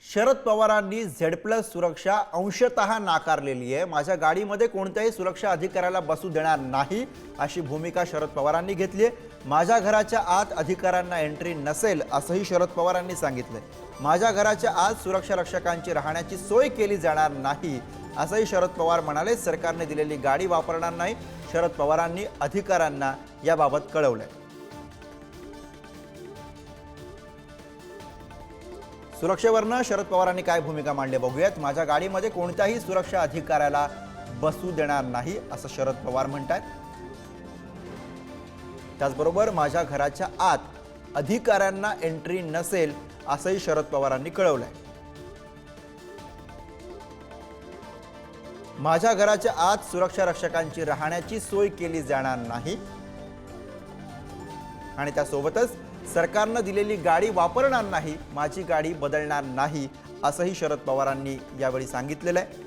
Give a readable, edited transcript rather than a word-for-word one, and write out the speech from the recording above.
शरद पवारांनी Z+ सुरक्षा अंशतः नाकारलेली आहे। माझ्या गाडीमध्ये कोणत्याही सुरक्षा अधिकाऱ्याला बसू देणार नाही अशी भूमिका शरद पवारांनी घेतली आहे। माझ्या घराच्या आत अधिकाऱ्यांना एंट्री नसेल असंही शरद पवारांनी सांगितलंय। माझ्या घराच्या आत सुरक्षा रक्षकांची राहण्याची सोय केली जाणार नाही असंही शरद पवार म्हणाले। सरकारने दिलेली गाडी वापरणार नाही, शरद पवारांनी अधिकाऱ्यांना याबाबत कळवलंय। सुरक्षेवरनं शरद पवारांनी काय भूमिका मांडली बघूयात। माझ्या गाडीमध्ये कोणत्याही सुरक्षा अधिकाऱ्याला बसू देणार नाही असं शरद पवार म्हणतात। त्याचबरोबर माझ्या घराच्या आत अधिकाऱ्यांना एंट्री नसेल असंही शरद पवारांनी कळवलंय। माझ्या घराच्या आत सुरक्षा रक्षकांची राहण्याची सोय केली जाणार नाही आणि त्यासोबतच सरकारने दिलेली गाडी वापरणार नाही, माझी गाडी बदलणार नाही असंही शरद पवारांनी यावेळी सांगितलेलं आहे।